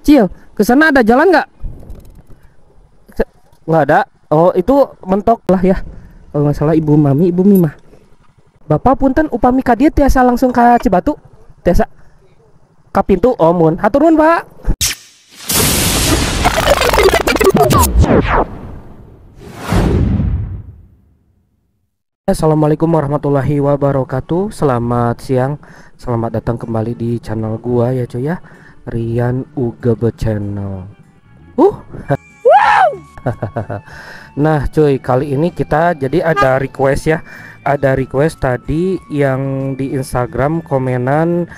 Cil, ke sana ada jalan nggak? Nggak ada. Oh, itu mentok lah ya. Kalau nggak salah Ibu Mami, Ibu Mimah. Bapak punten upami ka dieu tiasa langsung ka Cibatu. Tiasa ka pintu. Oh, mun. Hatur nuhun, Pak. Assalamualaikum warahmatullahi wabarakatuh. Selamat siang. Selamat datang kembali di channel gua ya cuy ya. Rian Ugebe Channel. Nah cuy, kali ini kita jadi ada request ya. Ada request tadi yang di Instagram komenan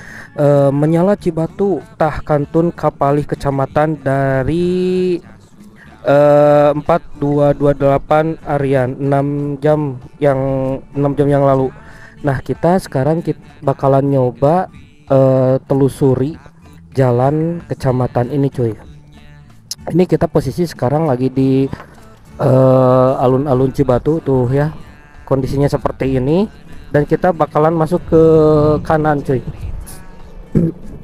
menyala Cibatu tah kantun Kapalih kecamatan dari 4228 Aryan 6 jam yang lalu. Nah, kita sekarang bakalan nyoba telusuri jalan kecamatan ini cuy. Ini kita posisi sekarang lagi di alun-alun Cibatu tuh ya. Kondisinya seperti ini dan kita bakalan masuk ke kanan cuy.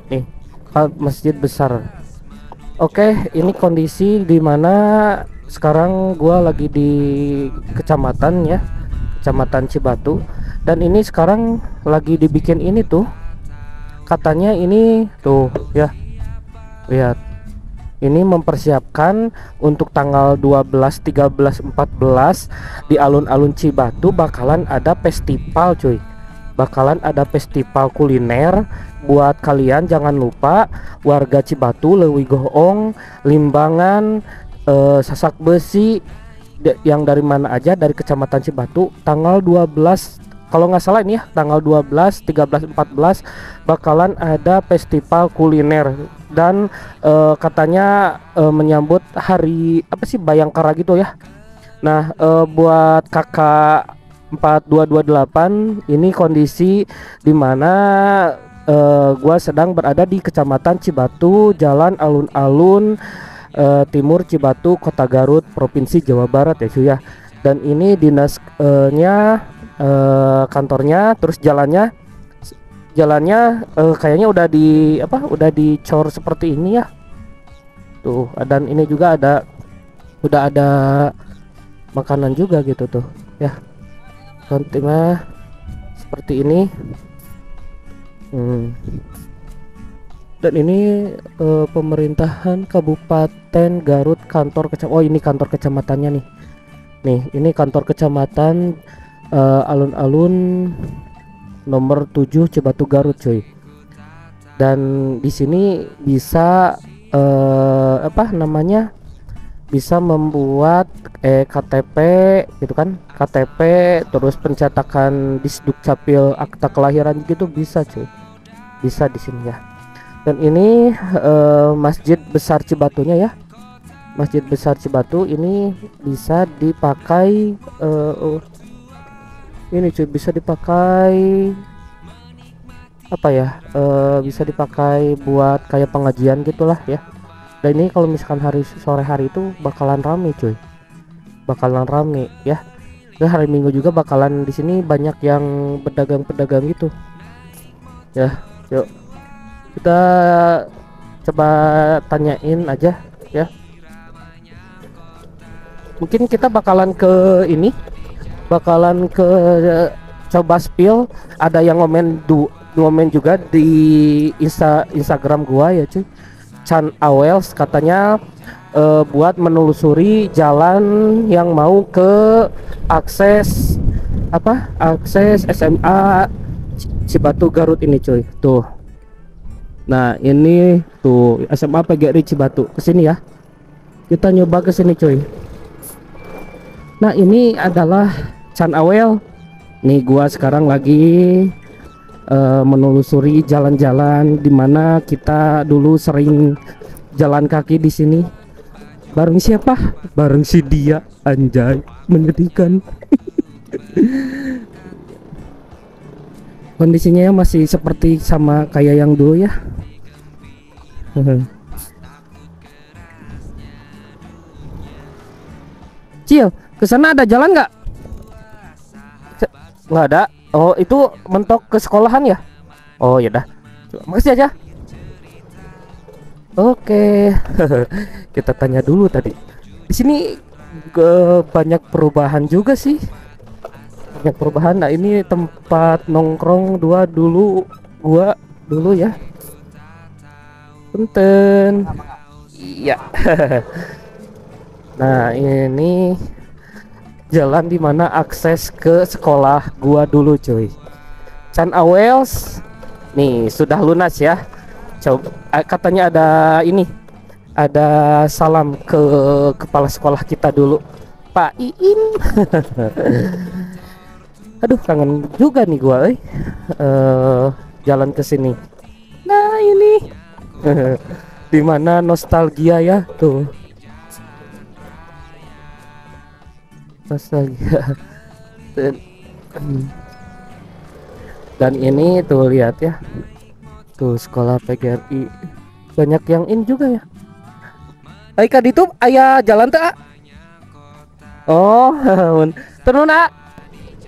Nih, masjid besar. Oke, ini kondisi dimana sekarang gua lagi di kecamatan ya, kecamatan Cibatu, dan ini sekarang lagi dibikin ini tuh, katanya ini tuh ya, lihat, ini mempersiapkan untuk tanggal 12, 13, 14 di alun-alun Cibatu bakalan ada festival cuy. Bakalan ada festival kuliner. Buat kalian jangan lupa warga Cibatu, Leuwih Goong, Limbangan, Sasak Besi yang dari mana aja dari kecamatan Cibatu tanggal 12 kalau nggak salah ini ya, tanggal 12, 13, 14 bakalan ada festival kuliner dan katanya menyambut hari apa sih Bayangkara gitu ya. Nah, buat kakak 4228 ini kondisi dimana gua sedang berada di kecamatan Cibatu, jalan alun-alun timur Cibatu, Kota Garut, Provinsi Jawa Barat ya cuy ya. Dan ini dinasnya kantornya, terus jalannya kayaknya udah dicor seperti ini ya tuh. Dan ini juga udah ada makanan juga gitu tuh ya. Kontingnya seperti ini. Dan ini pemerintahan Kabupaten Garut, kantor kecamatan. Oh, ini kantor kecamatannya nih. Nih, ini kantor kecamatan alun-alun nomor 7 Cibatu Garut cuy. Dan di sini bisa bisa membuat KTP gitu kan, KTP terus pencetakan di Dukcapil akta kelahiran gitu bisa cuy, bisa di sini ya. Dan ini Masjid Besar Cibatunya ya, Masjid Besar Cibatu ini bisa dipakai ini cuy, bisa dipakai apa ya, bisa dipakai buat kayak pengajian gitulah ya. Dan ini kalau misalkan sore hari itu bakalan rame cuy, bakalan rame ya. Dan hari Minggu juga bakalan di sini banyak yang pedagang-pedagang gitu ya. Yuk kita coba tanyain aja ya. Mungkin kita bakalan ke ini, bakalan ke coba spill. Ada yang ngomen juga di Instagram gua ya cuy, Chan Awels katanya buat menelusuri jalan yang mau ke akses SMA Cibatu Garut ini cuy tuh. Nah, ini tuh SMA PGRI Cibatu, kesini ya, kita nyoba kesini cuy. Nah, ini adalah Chan Awel nih. Gua sekarang lagi menelusuri jalan-jalan dimana kita dulu sering jalan kaki di sini. Bareng siapa? Bareng si dia, anjay, menyedihkan. Kondisinya masih seperti sama kayak yang dulu ya. Cil, kesana ada jalan nggak? Nggak ada. Oh, itu mentok ke sekolahan ya? Oh ya dah. Makasih aja. Oke. Kita tanya dulu tadi. Di sini banyak perubahan juga sih. Banyak perubahan. Nah, ini tempat nongkrong gua dulu ya. Punten. Iya. Nah, ini jalan dimana akses ke sekolah gua dulu, cuy. Chan Awels. Nih, sudah lunas ya. Coba katanya ada ini. Ada salam ke kepala sekolah kita dulu, Pak Iin. Aduh, kangen juga nih gua, jalan ke sini. Nah, ini dimana nostalgia ya tuh. Nostalgia. Dan ini tuh lihat ya. Tuh sekolah PGRI. Banyak yang in juga ya. Hai Kak Ditup, ayah jalan tuh, ah? Oh, turun, ah.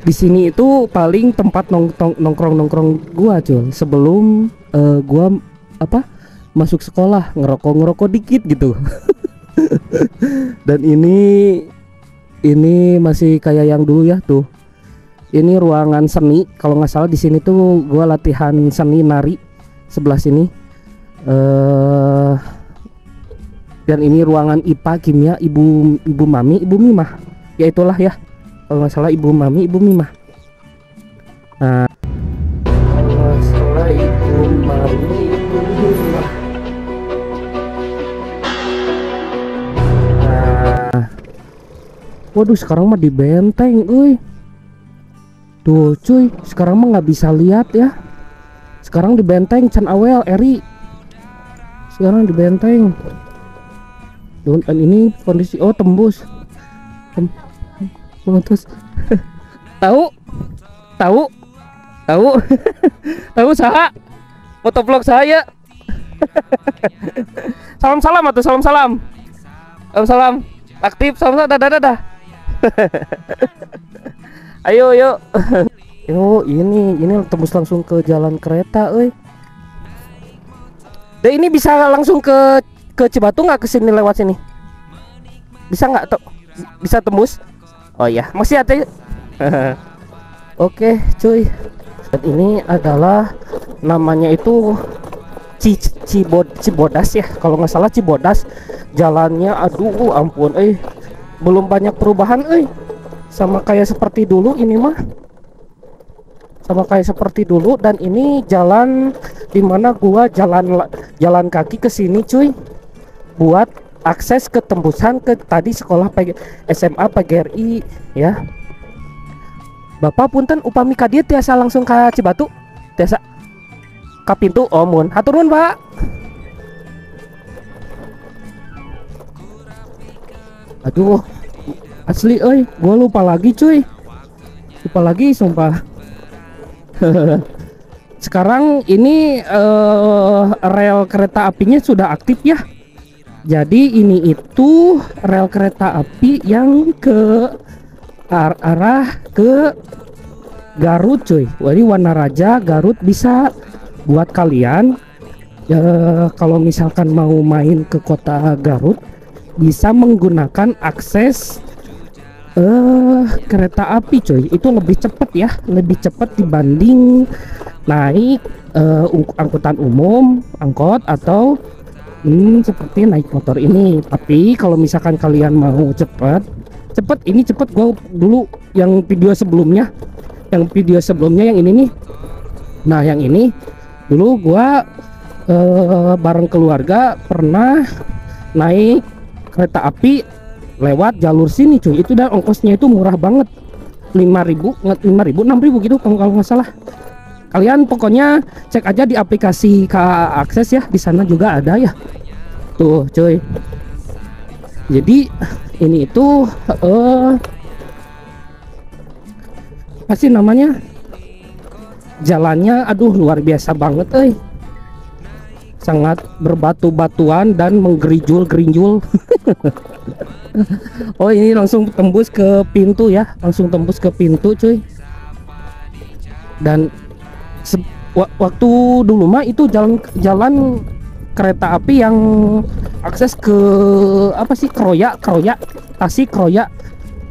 Di sini itu paling tempat nongkrong gua, cuy. Sebelum gua apa? Masuk sekolah, ngerokok dikit gitu. Dan ini masih kayak yang dulu ya tuh. Ini ruangan seni, kalau nggak salah di sini tuh gua latihan seni nari sebelah sini. Dan ini ruangan IPA kimia ibu mami ibu mimah, ya itulah ya, kalau nggak salah ibu mami ibu mimah. Nah, kalau nggak salah ibu mami ibu mimah. Nah, waduh, sekarang mah di benteng, tuh cuy, sekarang mah nggak bisa lihat ya. Sekarang di benteng Chan Awel Eri, sekarang di benteng. Dan ini kondisi, oh tembus, tembus. tahu tahu saha motovlog saya. salam atau salam aktif, salam dadah. ayo yo ini tembus langsung ke jalan kereta, deh. Ini bisa langsung ke Cibatu nggak, kesini lewat sini bisa nggak? Bisa tembus? Oh ya, masih ada. Oke cuy, dan ini adalah namanya itu Cibodas ya, kalau nggak salah Cibodas. Jalannya aduh ampun, belum banyak perubahan, sama kayak seperti dulu. Ini mah sama kayak seperti dulu. Dan ini jalan dimana gua jalan kaki ke sini, cuy, buat akses ke tembusan ke tadi sekolah SMA PGRI ya. Bapak punten, upami kadieu tiasa langsung ke Cibatu, tiasa ke pintu. Oh mun, hatur nuhun, Pak. Aduh, asli gua lupa lagi, cuy. Lupa lagi sumpah. Sekarang ini rel kereta apinya sudah aktif ya. Jadi ini itu rel kereta api yang ke arah ke Garut, cuy. Jadi Wanaraja Garut bisa buat kalian kalau misalkan mau main ke kota Garut bisa menggunakan akses kereta api, cuy. Itu lebih cepat ya, lebih cepat dibanding naik angkutan umum, angkot, atau seperti naik motor ini. Tapi kalau misalkan kalian mau cepet ini cepet, gua dulu yang video sebelumnya yang ini nih. Nah, yang ini dulu gua bareng keluarga pernah naik kereta api lewat jalur sini, cuy. Itu dan ongkosnya itu murah banget, 5.000 6.000 gitu kalau nggak salah. Kalian pokoknya cek aja di aplikasi KA Akses ya, di sana juga ada ya. Tuh, cuy. Jadi ini itu apa sih namanya? Jalannya aduh luar biasa banget, sangat berbatu-batuan dan menggerijul-gerinjul. Oh, ini langsung tembus ke pintu ya, langsung tembus ke pintu, cuy. Dan waktu dulu mah itu jalan kereta api yang akses ke apa sih, Kroya, Tasik, Kroya.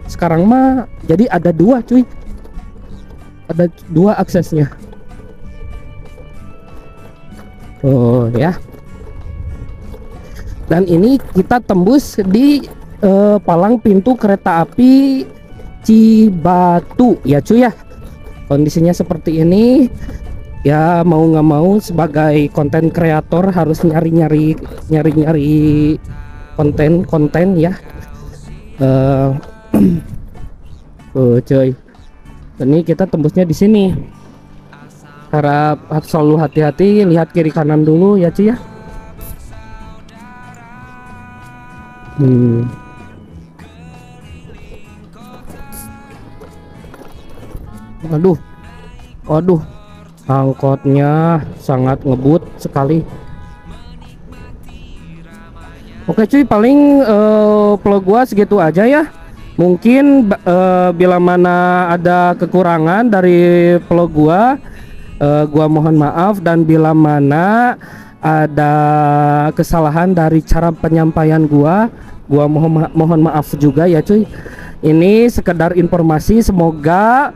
Sekarang mah jadi ada dua cuy, ada dua aksesnya. Oh ya. Dan ini kita tembus di palang pintu kereta api Cibatu ya cuy ya. Kondisinya seperti ini. Ya mau nggak mau sebagai konten kreator harus nyari konten ya. Oh cuy, ini kita tembusnya di sini. Harap selalu hati-hati, lihat kiri kanan dulu ya cuy ya. Waduh, angkotnya sangat ngebut sekali. Oke cuy, paling vlog gua segitu aja ya. Mungkin bila mana ada kekurangan dari vlog gua mohon maaf, dan bila mana ada kesalahan dari cara penyampaian gua mohon maaf juga ya cuy. Ini sekedar informasi, semoga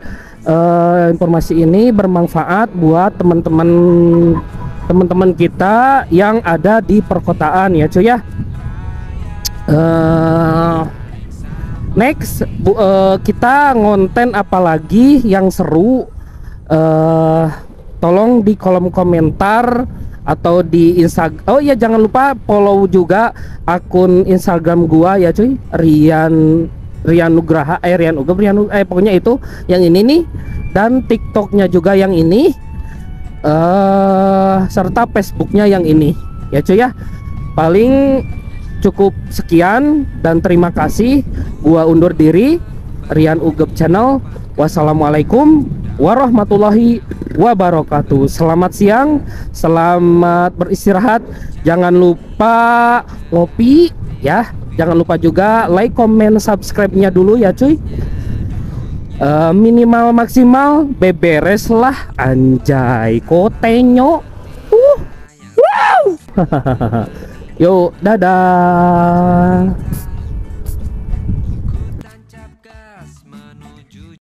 informasi ini bermanfaat buat teman-teman kita yang ada di perkotaan ya cuy ya. Next kita ngonten apalagi yang seru, tolong di kolom komentar atau di Instagram. Oh iya, jangan lupa follow juga akun Instagram gua ya cuy, Rian Nugraha, pokoknya itu yang ini nih, dan TikToknya juga yang ini, serta Facebooknya yang ini ya cuy ya. Paling cukup sekian dan terima kasih. Gua undur diri, Rian Ugep Channel. Wassalamualaikum warahmatullahi wabarakatuh. Selamat siang, selamat beristirahat. Jangan lupa ngopi ya. Jangan lupa juga like, comment, subscribe-nya dulu ya cuy. Minimal maksimal beberes lah anjay kotenyo. Wow. Yuk, dadah.